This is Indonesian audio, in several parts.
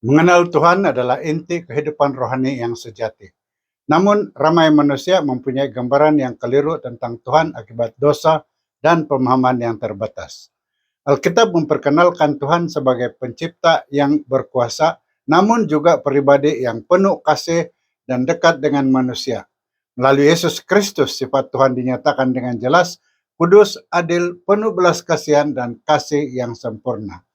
Mengenal Tuhan adalah inti kehidupan rohani yang sejati. Namun, ramai manusia mempunyai gambaran yang keliru tentang Tuhan akibat dosa dan pemahaman yang terbatas. Alkitab memperkenalkan Tuhan sebagai pencipta yang berkuasa, namun juga pribadi yang penuh kasih dan dekat dengan manusia. Melalui Yesus Kristus, sifat Tuhan dinyatakan dengan jelas, kudus, adil, penuh belas kasihan, dan kasih yang sempurna.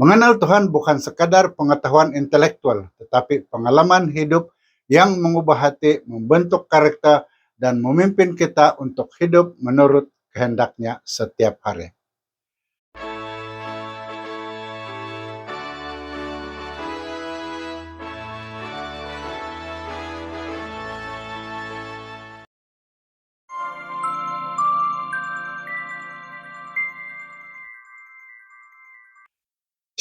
Mengenal Tuhan bukan sekadar pengetahuan intelektual, tetapi pengalaman hidup yang mengubah hati, membentuk karakter, dan memimpin kita untuk hidup menurut kehendaknya setiap hari.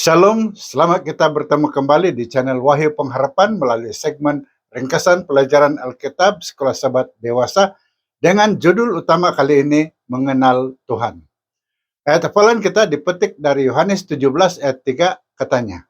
Shalom, selamat kita bertemu kembali di channel Wahyu Pengharapan melalui segmen ringkasan pelajaran Alkitab Sekolah Sahabat Dewasa dengan judul utama kali ini, Mengenal Tuhan. Ayat hafalan kita dipetik dari Yohanes 17 ayat 3, katanya,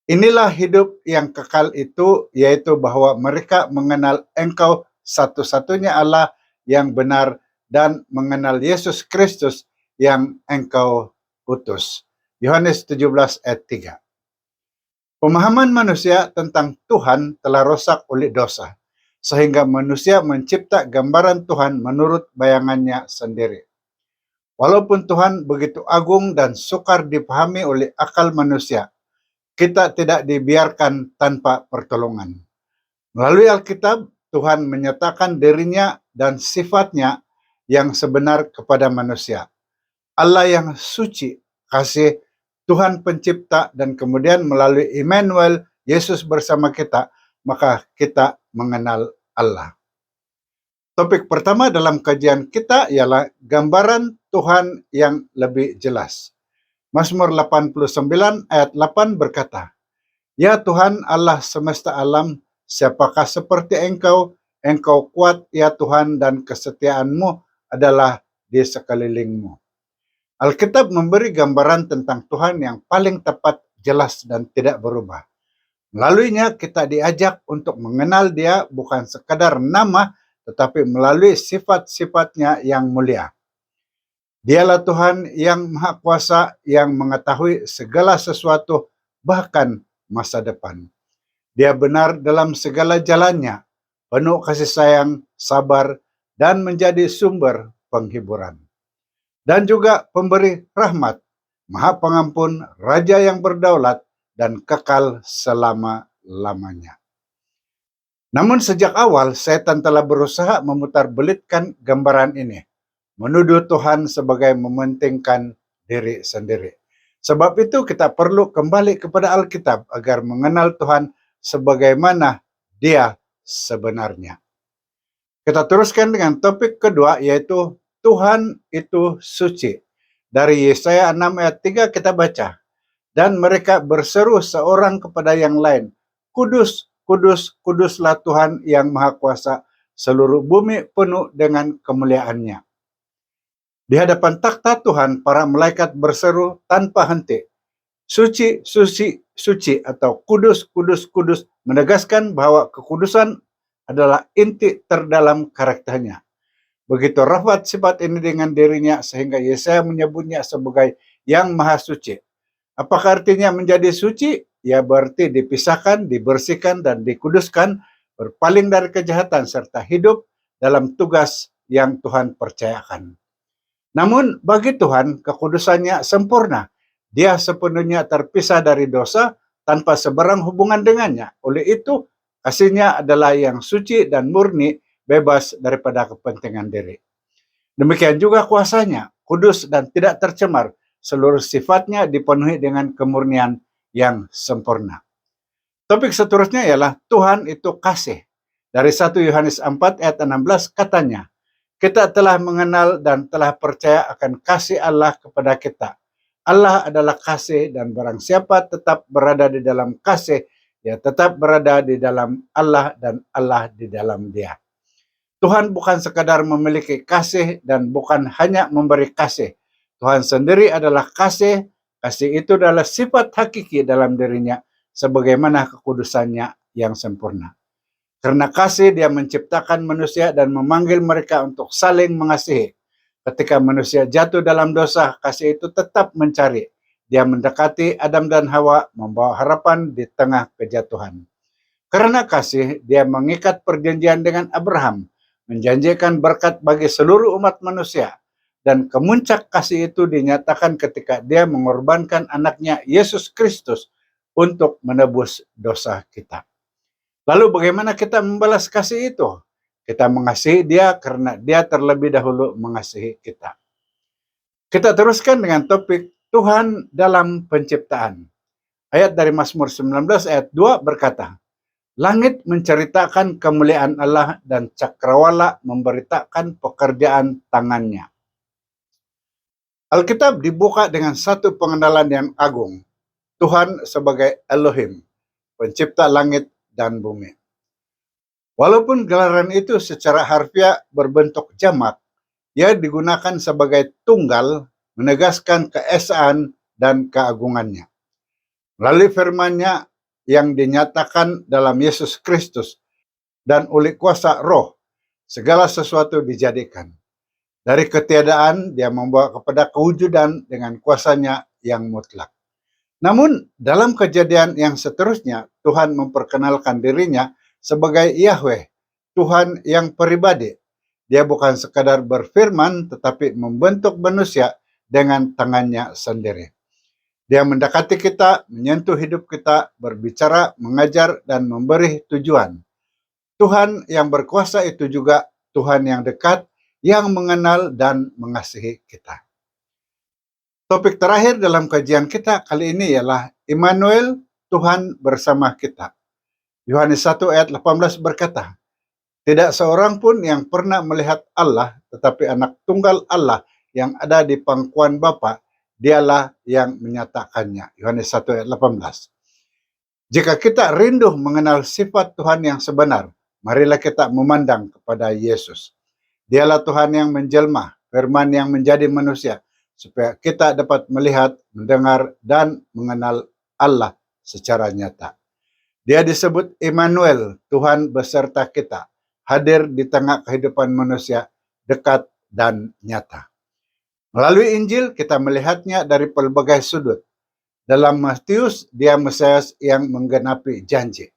"Inilah hidup yang kekal itu, yaitu bahwa mereka mengenal Engkau satu-satunya Allah yang benar dan mengenal Yesus Kristus yang Engkau utus." Yohanes 17 ayat 3. Pemahaman manusia tentang Tuhan telah rosak oleh dosa, sehingga manusia mencipta gambaran Tuhan menurut bayangannya sendiri. Walaupun Tuhan begitu agung dan sukar dipahami oleh akal manusia, kita tidak dibiarkan tanpa pertolongan. Melalui Alkitab, Tuhan menyatakan dirinya dan sifatnya yang sebenar kepada manusia. Allah yang suci, kasih, Tuhan pencipta, dan kemudian melalui Immanuel, Yesus bersama kita, maka kita mengenal Allah. Topik pertama dalam kajian kita ialah gambaran Tuhan yang lebih jelas. Mazmur 89 ayat 8 berkata, "Ya Tuhan Allah semesta alam, siapakah seperti Engkau? Engkau kuat ya Tuhan, dan kesetiaan-Mu adalah di sekelilingmu." Alkitab memberi gambaran tentang Tuhan yang paling tepat, jelas, dan tidak berubah. Melaluinya kita diajak untuk mengenal Dia bukan sekadar nama, tetapi melalui sifat-sifatnya yang mulia. Dialah Tuhan yang Maha Kuasa, yang mengetahui segala sesuatu, bahkan masa depan. Dia benar dalam segala jalannya, penuh kasih sayang, sabar, dan menjadi sumber penghiburan. Dan juga pemberi rahmat, Maha Pengampun, Raja yang berdaulat, dan kekal selama-lamanya. Namun sejak awal, setan telah berusaha memutarbelitkan gambaran ini, menuduh Tuhan sebagai mementingkan diri sendiri. Sebab itu kita perlu kembali kepada Alkitab agar mengenal Tuhan sebagaimana Dia sebenarnya. Kita teruskan dengan topik kedua, yaitu Tuhan itu suci. Dari Yesaya 6 ayat 3 kita baca, "Dan mereka berseru seorang kepada yang lain, Kudus, kudus, kuduslah Tuhan yang Maha Kuasa, seluruh bumi penuh dengan kemuliaannya." Di hadapan takhta Tuhan, para malaikat berseru tanpa henti, "Suci, suci, suci," atau "Kudus, kudus, kudus," menegaskan bahwa kekudusan adalah inti terdalam karakternya. Begitu rapat sifat ini dengan dirinya sehingga Yesaya menyebutnya sebagai yang maha suci. Apakah artinya menjadi suci? Ya berarti dipisahkan, dibersihkan, dan dikuduskan, berpaling dari kejahatan, serta hidup dalam tugas yang Tuhan percayakan. Namun bagi Tuhan, kekudusannya sempurna. Dia sepenuhnya terpisah dari dosa tanpa seberang hubungan dengannya. Oleh itu, kasihnya adalah yang suci dan murni, bebas daripada kepentingan diri. Demikian juga kuasanya, kudus dan tidak tercemar. Seluruh sifatnya dipenuhi dengan kemurnian yang sempurna. Topik seterusnya ialah Tuhan itu kasih. Dari 1 Yohanes 4 ayat 16 katanya, "Kita telah mengenal dan telah percaya akan kasih Allah kepada kita. Allah adalah kasih, dan barang siapa tetap berada di dalam kasih, dia tetap berada di dalam Allah dan Allah di dalam dia." Tuhan bukan sekadar memiliki kasih dan bukan hanya memberi kasih. Tuhan sendiri adalah kasih. Kasih itu adalah sifat hakiki dalam dirinya, sebagaimana kekudusannya yang sempurna. Karena kasih dia menciptakan manusia dan memanggil mereka untuk saling mengasihi. Ketika manusia jatuh dalam dosa, kasih itu tetap mencari. Dia mendekati Adam dan Hawa, membawa harapan di tengah kejatuhan. Karena kasih, dia mengikat perjanjian dengan Abraham, menjanjikan berkat bagi seluruh umat manusia. Dan kemuncak kasih itu dinyatakan ketika dia mengorbankan anaknya Yesus Kristus untuk menebus dosa kita. Lalu bagaimana kita membalas kasih itu? Kita mengasihi dia karena dia terlebih dahulu mengasihi kita. Kita teruskan dengan topik Tuhan dalam penciptaan. Ayat dari Mazmur 19 ayat 2 berkata, langit menceritakan kemuliaan Allah dan cakrawala memberitakan pekerjaan tangannya. Alkitab dibuka dengan satu pengenalan yang agung. Tuhan sebagai Elohim, pencipta langit dan bumi. Walaupun gelaran itu secara harfiah berbentuk jamak, ia digunakan sebagai tunggal menegaskan keesaan dan keagungannya. Melalui firman-Nya yang dinyatakan dalam Yesus Kristus dan oleh kuasa Roh, segala sesuatu dijadikan. Dari ketiadaan dia membawa kepada kewujudan dengan kuasanya yang mutlak. Namun dalam kejadian yang seterusnya, Tuhan memperkenalkan dirinya sebagai Yahweh, Tuhan yang pribadi. Dia bukan sekadar berfirman, tetapi membentuk manusia dengan tangannya sendiri. Dia mendekati kita, menyentuh hidup kita, berbicara, mengajar, dan memberi tujuan. Tuhan yang berkuasa itu juga Tuhan yang dekat, yang mengenal dan mengasihi kita. Topik terakhir dalam kajian kita kali ini ialah Immanuel, Tuhan bersama kita. Yohanes 1 ayat 18 berkata, tidak seorang pun yang pernah melihat Allah, tetapi anak tunggal Allah yang ada di pangkuan Bapa, dialah yang menyatakannya. Yohanes 1 ayat 18. Jika kita rindu mengenal sifat Tuhan yang sebenar, marilah kita memandang kepada Yesus. Dialah Tuhan yang menjelma, firman yang menjadi manusia, supaya kita dapat melihat, mendengar, dan mengenal Allah secara nyata. Dia disebut Immanuel, Tuhan beserta kita, hadir di tengah kehidupan manusia, dekat dan nyata. Melalui Injil kita melihatnya dari pelbagai sudut. Dalam Matius, dia Mesias yang menggenapi janji.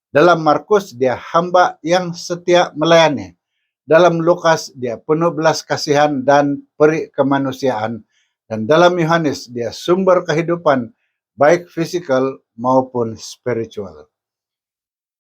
Dalam Markus, dia hamba yang setia melayani. Dalam Lukas, dia penuh belas kasihan dan peri kemanusiaan. Dan dalam Yohanes, dia sumber kehidupan, baik fisikal maupun spiritual.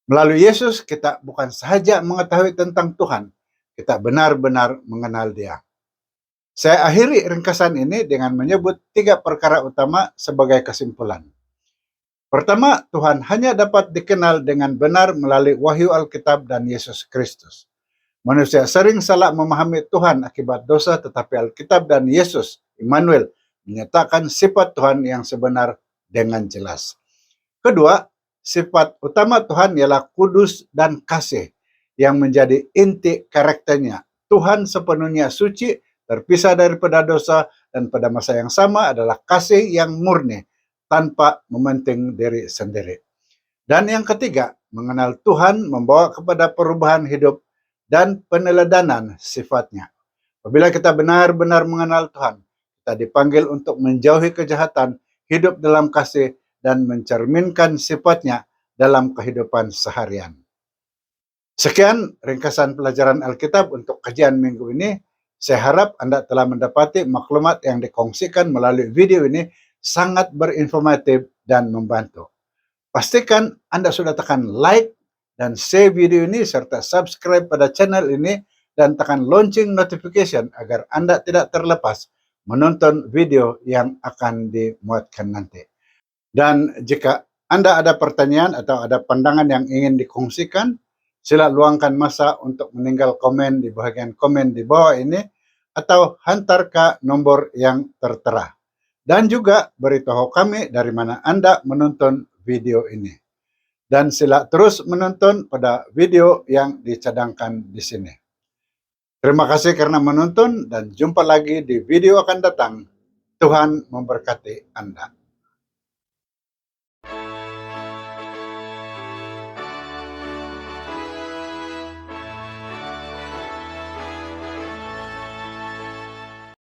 Melalui Yesus, kita bukan sahaja mengetahui tentang Tuhan, kita benar-benar mengenal Dia. Saya akhiri ringkasan ini dengan menyebut 3 perkara utama sebagai kesimpulan. Pertama, Tuhan hanya dapat dikenal dengan benar melalui wahyu Alkitab dan Yesus Kristus. Manusia sering salah memahami Tuhan akibat dosa, tetapi Alkitab dan Yesus, Immanuel, menyatakan sifat Tuhan yang sebenar dengan jelas. Kedua, sifat utama Tuhan ialah kudus dan kasih yang menjadi inti karakternya. Tuhan sepenuhnya suci, terpisah daripada dosa, dan pada masa yang sama adalah kasih yang murni, tanpa mementing diri sendiri. Dan yang ketiga, mengenal Tuhan membawa kepada perubahan hidup dan peneladanan sifatnya. Apabila kita benar-benar mengenal Tuhan, kita dipanggil untuk menjauhi kejahatan, hidup dalam kasih, dan mencerminkan sifatnya dalam kehidupan seharian. Sekian ringkasan pelajaran Alkitab untuk kajian minggu ini. Saya harap Anda telah mendapati maklumat yang dikongsikan melalui video ini sangat berinformatif dan membantu. Pastikan Anda sudah tekan like dan share video ini serta subscribe pada channel ini dan tekan lonceng notification agar Anda tidak terlepas menonton video yang akan dimuatkan nanti. Dan jika Anda ada pertanyaan atau ada pandangan yang ingin dikongsikan, sila luangkan masa untuk meninggal komen di bagian komen di bawah ini atau hantar ke nomor yang tertera. Dan juga beritahu kami dari mana Anda menonton video ini. Dan sila terus menonton pada video yang dicadangkan di sini. Terima kasih karena menonton dan jumpa lagi di video akan datang. Tuhan memberkati Anda.